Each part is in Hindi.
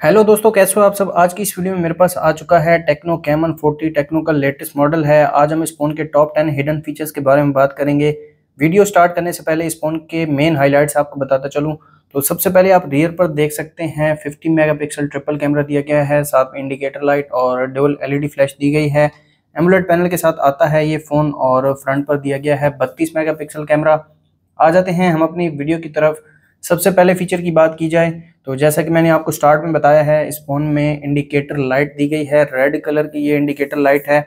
हेलो दोस्तों, कैसे हो आप सब। आज की इस वीडियो में मेरे पास आ चुका है टेक्नो कैमन 40। टेक्नो का लेटेस्ट मॉडल है। आज हम इस फोन के टॉप 10 हिडन फीचर्स के बारे में बात करेंगे। वीडियो स्टार्ट करने से पहले इस फोन के मेन हाइलाइट्स आपको बताता चलूं तो सबसे पहले आप रियर पर देख सकते हैं 50 मेगापिक्सल ट्रिपल कैमरा दिया गया है। साथ में इंडिकेटर लाइट और डुअल एलईडी फ्लैश दी गई है। एमोलेड पैनल के साथ आता है ये फोन और फ्रंट पर दिया गया है 32 मेगापिक्सल कैमरा। आ जाते हैं हम अपनी वीडियो की तरफ। सबसे पहले फीचर की बात की जाए तो जैसा कि मैंने आपको स्टार्ट में बताया है, इस फोन में इंडिकेटर लाइट दी गई है। रेड कलर की ये इंडिकेटर लाइट है।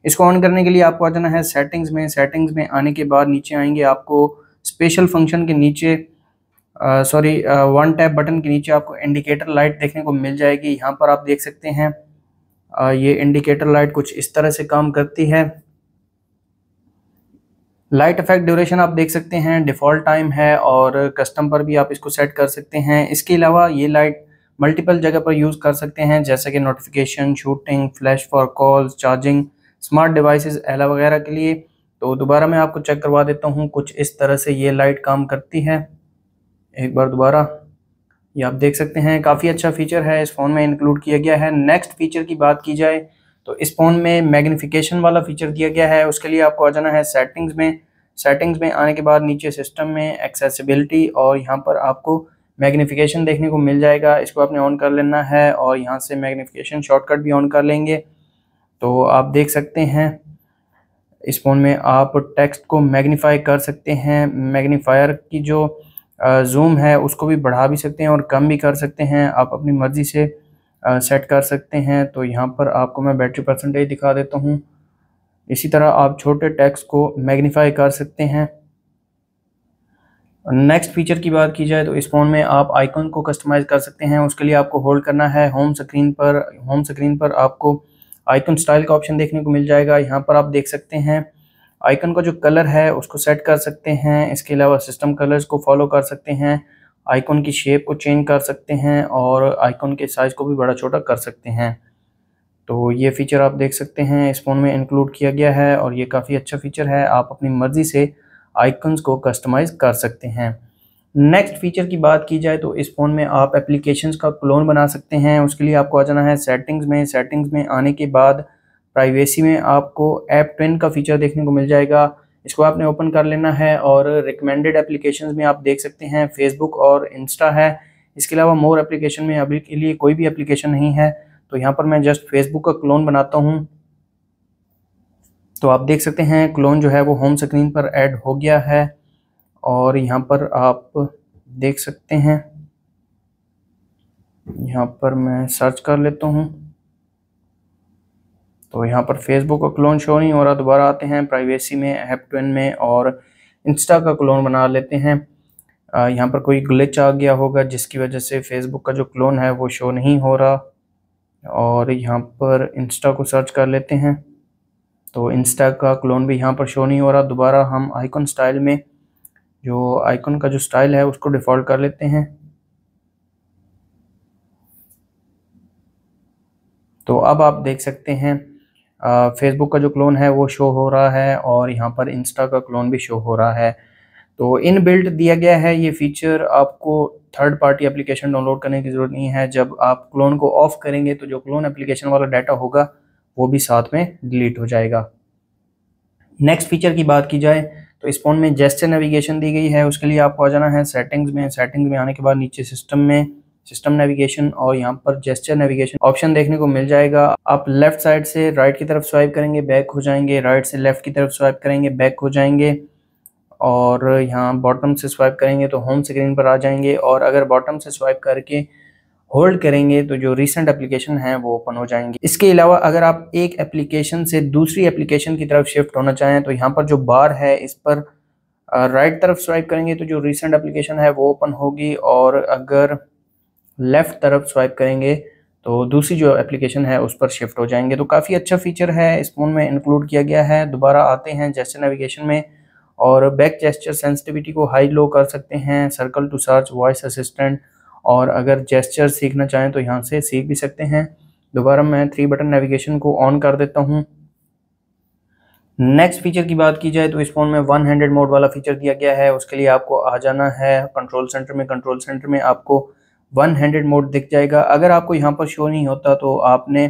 इसको ऑन करने के लिए आपको आ जाना है सेटिंग्स में। सेटिंग्स में आने के बाद नीचे आएंगे, आपको स्पेशल फंक्शन के नीचे वन टैप बटन के नीचे आपको इंडिकेटर लाइट देखने को मिल जाएगी। यहाँ पर आप देख सकते हैं ये इंडिकेटर लाइट कुछ इस तरह से काम करती है। लाइट इफेक्ट ड्यूरेशन आप देख सकते हैं, डिफ़ॉल्ट टाइम है और कस्टम पर भी आप इसको सेट कर सकते हैं। इसके अलावा ये लाइट मल्टीपल जगह पर यूज़ कर सकते हैं, जैसे कि notification, shooting, flash for calls, charging, smart devices एला वगैरह के लिए। तो दोबारा मैं आपको चेक करवा देता हूँ, कुछ इस तरह से ये लाइट काम करती है। एक बार दोबारा ये आप देख सकते हैं, काफ़ी अच्छा फीचर है, इस फ़ोन में इंक्लूड किया गया है। नेक्स्ट फीचर की बात की जाए तो इस फ़ोन में मैग्नीफिकेशन वाला फीचर दिया गया है। उसके लिए आपको आ जाना है सेटिंग्स में। सेटिंग्स में आने के बाद नीचे सिस्टम में एक्सेसिबिलिटी और यहाँ पर आपको मैग्नीफिकेशन देखने को मिल जाएगा। इसको आपने ऑन कर लेना है और यहाँ से मैग्नीफिकेशन शॉर्टकट भी ऑन कर लेंगे। तो आप देख सकते हैं इस फ़ोन में आप टेक्स्ट को मैग्नीफाई कर सकते हैं। मैग्नीफायर की जो जूम है उसको भी बढ़ा भी सकते हैं और कम भी कर सकते हैं, आप अपनी मर्ज़ी से सेट कर सकते हैं। तो यहाँ पर आपको मैं बैटरी परसेंटेज दिखा देता हूँ। इसी तरह आप छोटे टेक्स्ट को मैग्नीफाई कर सकते हैं। नेक्स्ट फीचर की बात की जाए तो इस फ़ोन में आप आइकन को कस्टमाइज़ कर सकते हैं। उसके लिए आपको होल्ड करना है होम स्क्रीन पर आपको आइकन स्टाइल का ऑप्शन देखने को मिल जाएगा। यहाँ पर आप देख सकते हैं आइकन का जो कलर है उसको सेट कर सकते हैं। इसके अलावा सिस्टम कलर्स को फॉलो कर सकते हैं, आइकन की शेप को चेंज कर सकते हैं और आइकन के साइज़ को भी बड़ा छोटा कर सकते हैं। तो ये फ़ीचर आप देख सकते हैं इस फ़ोन में इंक्लूड किया गया है और ये काफ़ी अच्छा फ़ीचर है। आप अपनी मर्ज़ी से आइकन्स को कस्टमाइज़ कर सकते हैं। नेक्स्ट फ़ीचर की बात की जाए तो इस फ़ोन में आप एप्लीकेशंस का क्लोन बना सकते हैं। उसके लिए आपको आ जाना है सेटिंग्स में। सेटिंग्स में आने के बाद प्राइवेसी में आपको ऐप ट्विन का फ़ीचर देखने को मिल जाएगा। इसको आपने ओपन कर लेना है और रिकमेंडेड एप्लीकेशंस में आप देख सकते हैं फेसबुक और इंस्टा है। इसके अलावा मोर एप्लीकेशन में अभी के लिए कोई भी एप्लीकेशन नहीं है। तो यहाँ पर मैं जस्ट फेसबुक का क्लोन बनाता हूँ। तो आप देख सकते हैं क्लोन जो है वो होम स्क्रीन पर ऐड हो गया है और यहाँ पर आप देख सकते हैं, यहाँ पर मैं सर्च कर लेता हूँ तो यहाँ पर फेसबुक का क्लोन शो नहीं हो रहा। दोबारा आते हैं प्राइवेसी में, ऐप ट्विन में और इंस्टा का क्लोन बना लेते हैं। यहाँ पर कोई ग्लिच आ गया होगा जिसकी वजह से फेसबुक का जो क्लोन है वो शो नहीं हो रहा। और यहाँ पर इंस्टा को सर्च कर लेते हैं तो इंस्टा का क्लोन भी यहाँ पर शो नहीं हो रहा। दोबारा हम आइकन स्टाइल में जो आइकन का जो स्टाइल है उसको डिफ़ॉल्ट कर लेते हैं। तो अब आप देख सकते हैं फेसबुक का जो क्लोन है वो शो हो रहा है और यहाँ पर इंस्टा का क्लोन भी शो हो रहा है। तो इन बिल्ट दिया गया है ये फीचर, आपको थर्ड पार्टी एप्लीकेशन डाउनलोड करने की ज़रूरत नहीं है। जब आप क्लोन को ऑफ करेंगे तो जो क्लोन एप्लीकेशन वाला डाटा होगा वो भी साथ में डिलीट हो जाएगा। नेक्स्ट फीचर की बात की जाए तो इस फ़ोन में जेस्चर नेविगेशन दी गई है। उसके लिए आपको आ जाना है सेटिंग्स में। सेटिंग्स में आने के बाद नीचे सिस्टम में सिस्टम नेविगेशन और यहाँ पर जेस्चर नेविगेशन ऑप्शन देखने को मिल जाएगा। आप लेफ्ट साइड से राइट की तरफ स्वाइप करेंगे बैक हो जाएंगे, राइट से लेफ्ट की तरफ स्वाइप करेंगे बैक हो जाएंगे और यहाँ बॉटम से स्वाइप करेंगे तो होम स्क्रीन पर आ जाएंगे। और अगर बॉटम से स्वाइप करके होल्ड करेंगे तो जो रीसेंट एप्लीकेशन है वो ओपन हो जाएंगे। इसके अलावा अगर आप एक एप्लीकेशन से दूसरी एप्लीकेशन की तरफ शिफ्ट होना चाहें तो यहाँ पर जो बार है इस पर राइट तरफ स्वाइप करेंगे तो जो रीसेंट एप्लीकेशन है वो ओपन होगी और अगर लेफ़्ट तरफ स्वाइप करेंगे तो दूसरी जो एप्लीकेशन है उस पर शिफ्ट हो जाएंगे। तो काफ़ी अच्छा फीचर है, इस फ़ोन में इंक्लूड किया गया है। दोबारा आते हैं जेस्चर नेविगेशन में और बैक जेस्चर सेंसिटिविटी को हाई लो कर सकते हैं, circle to search, voice assistant और अगर जेस्चर सीखना चाहें तो यहाँ से सीख भी सकते हैं। दोबारा मैं 3 बटन नेविगेशन को ऑन कर देता हूँ। नेक्स्ट फीचर की बात की जाए तो इस फ़ोन में 1 हैंडेड मोड वाला फीचर दिया गया है। उसके लिए आपको आ जाना है कंट्रोल सेंटर में। कंट्रोल सेंटर में आपको वन हैंडेड मोड दिख जाएगा। अगर आपको यहाँ पर शो नहीं होता तो आपने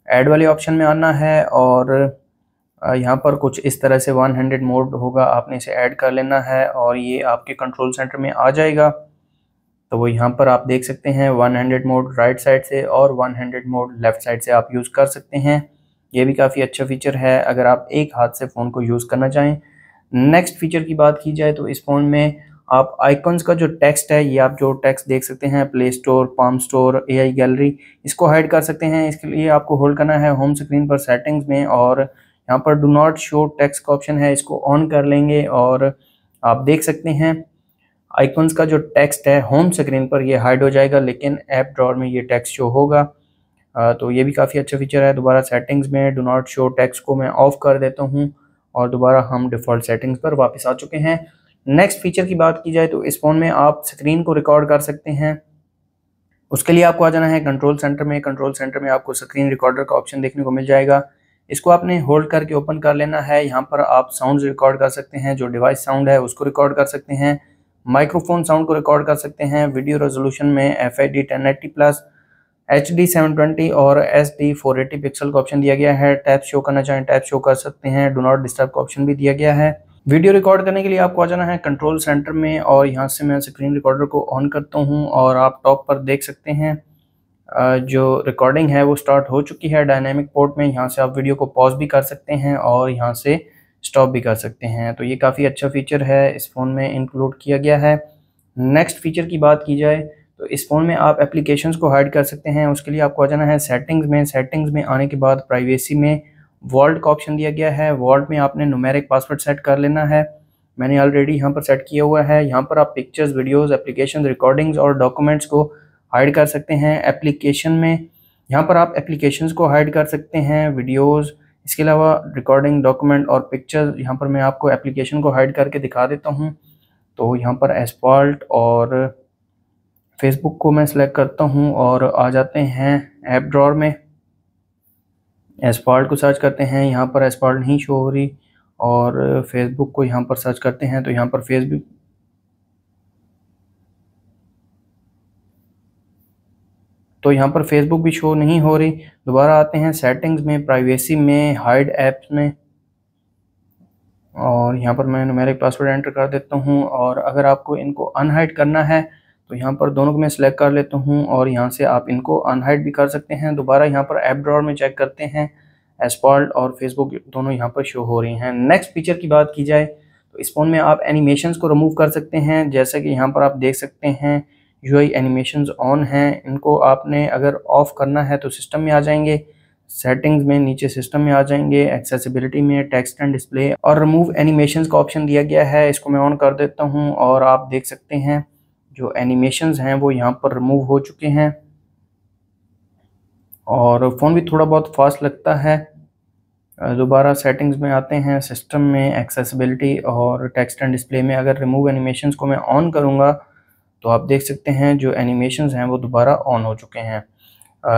ऐड वाले ऑप्शन में आना है और यहाँ पर कुछ इस तरह से वन हैंडेड मोड होगा, आपने इसे ऐड कर लेना है और ये आपके कंट्रोल सेंटर में आ जाएगा। तो वो यहाँ पर आप देख सकते हैं one handed mode right side से और one handed mode left side से आप यूज़ कर सकते हैं। ये भी काफ़ी अच्छा फीचर है अगर आप एक हाथ से फ़ोन को यूज़ करना चाहें। नेक्स्ट फीचर की बात की जाए तो इस फ़ोन में आप आइकॉन्स का जो टेक्स्ट है, ये आप जो टेक्स्ट देख सकते हैं play store, palm store, AI gallery, इसको हाइड कर सकते हैं। इसके लिए आपको होल्ड करना है होम स्क्रीन पर सेटिंग्स में और यहाँ पर डू नॉट शो टेक्स्ट का ऑप्शन है, इसको ऑन कर लेंगे और आप देख सकते हैं आइकॉन्स का जो टेक्स्ट है होम स्क्रीन पर ये हाइड हो जाएगा, लेकिन ऐप ड्रॉअर में ये टेक्स्ट शो होगा। तो ये भी काफ़ी अच्छा फीचर है। दोबारा सेटिंग्स में डू नॉट शो टेक्स्ट को मैं ऑफ कर देता हूँ और दोबारा हम डिफ़ॉल्ट सेटिंग्स पर वापस आ चुके हैं। नेक्स्ट फीचर की बात की जाए तो इस फ़ोन में आप स्क्रीन को रिकॉर्ड कर सकते हैं। उसके लिए आपको आ जाना है कंट्रोल सेंटर में। कंट्रोल सेंटर में आपको स्क्रीन रिकॉर्डर का ऑप्शन देखने को मिल जाएगा। इसको आपने होल्ड करके ओपन कर लेना है। यहाँ पर आप साउंड्स रिकॉर्ड कर सकते हैं, जो डिवाइस साउंड है उसको रिकॉर्ड कर सकते हैं, माइक्रोफोन साउंड को रिकॉर्ड कर सकते हैं। वीडियो रेजोल्यूशन में FHD 1080+, HD 720 और SD 480 पिक्सल का ऑप्शन दिया गया है। टैब शो करना चाहें टैब शो कर सकते हैं। डू नॉट डिस्टर्ब का ऑप्शन भी दिया गया है। वीडियो रिकॉर्ड करने के लिए आपको आ जाना है कंट्रोल सेंटर में और यहाँ से मैं स्क्रीन रिकॉर्डर को ऑन करता हूँ और आप टॉप पर देख सकते हैं जो रिकॉर्डिंग है वो स्टार्ट हो चुकी है डायनेमिक पोर्ट में। यहाँ से आप वीडियो को पॉज भी कर सकते हैं और यहाँ से स्टॉप भी कर सकते हैं। तो ये काफ़ी अच्छा फीचर है, इस फ़ोन में इंक्लूड किया गया है। नेक्स्ट फीचर की बात की जाए तो इस फ़ोन में आप एप्लीकेशंस को हाइड कर सकते हैं। उसके लिए आपको आ जाना है सेटिंग्स में। सेटिंग्स में आने के बाद प्राइवेसी में वॉल्ट का ऑप्शन दिया गया है। वॉल्ट में आपने न्यूमेरिक पासवर्ड सेट कर लेना है। मैंने ऑलरेडी यहाँ पर सेट किया हुआ है। यहाँ पर आप पिक्चर्स, वीडियोज़, एप्लीकेशन, रिकॉर्डिंग्स और डॉक्यूमेंट्स को हाइड कर सकते हैं। एप्लीकेशन में यहाँ पर आप एप्लीकेशंस को हाइड कर सकते हैं, वीडियोज़, इसके अलावा रिकॉर्डिंग, डॉक्यूमेंट और पिक्चर्स। यहाँ पर मैं आपको एप्लीकेशन को हाइड करके दिखा देता हूँ। तो यहाँ पर एस्फाल्ट और फेसबुक को मैं सिलेक्ट करता हूँ और आ जाते हैं ऐप ड्रॉअर में। एस्फाल्ट को सर्च करते हैं, यहाँ पर एस्फाल्ट नहीं शो हो रही और फेसबुक को यहाँ पर सर्च करते हैं तो यहाँ पर फेसबुक भी शो नहीं हो रही। दोबारा आते हैं सेटिंग्स में, प्राइवेसी में, हाइड ऐप्स में और यहाँ पर मैं न्यूमेरिक पासवर्ड एंटर कर देता हूँ। और अगर आपको इनको अनहाइड करना है तो यहाँ पर दोनों को मैं सिलेक्ट कर लेता हूँ और यहाँ से आप इनको अनहाइड भी कर सकते हैं। दोबारा यहाँ पर ऐप ड्रॉअर में चेक करते हैं, एस्फाल्ट और फेसबुक दोनों यहाँ पर शो हो रही हैं। नेक्स्ट फीचर की बात की जाए तो इस फ़ोन में आप एनिमेशंस को रिमूव कर सकते हैं। जैसे कि यहाँ पर आप देख सकते हैं UI एनिमेशंस ऑन हैं, इनको आपने अगर ऑफ़ करना है तो सिस्टम में आ जाएंगे, सेटिंग्स में नीचे सिस्टम में आ जाएंगे, एक्सेसिबिलिटी में टेक्स्ट एंड डिस्प्ले और रिमूव एनिमेशंस का ऑप्शन दिया गया है। इसको मैं ऑन कर देता हूँ और आप देख सकते हैं जो एनिमेशंस हैं वो यहाँ पर रिमूव हो चुके हैं और फ़ोन भी थोड़ा बहुत फास्ट लगता है। दोबारा सेटिंग्स में आते हैं, सिस्टम में, एक्सेसिबिलिटी और टेक्स्ट एंड डिस्प्ले में अगर रिमूव एनिमेशंस को मैं ऑन करूँगा तो आप देख सकते हैं जो एनिमेशंस हैं वो दोबारा ऑन हो चुके हैं।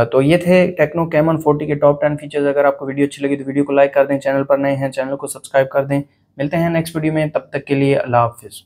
तो ये थे टेक्नो कैमन 40 के टॉप 10 फीचर्स। अगर आपको वीडियो अच्छी लगी तो वीडियो को लाइक कर दें, चैनल पर नए हैं चैनल को सब्सक्राइब कर दें। मिलते हैं नेक्स्ट वीडियो में, तब तक के लिए अल्लाह हाफिज़।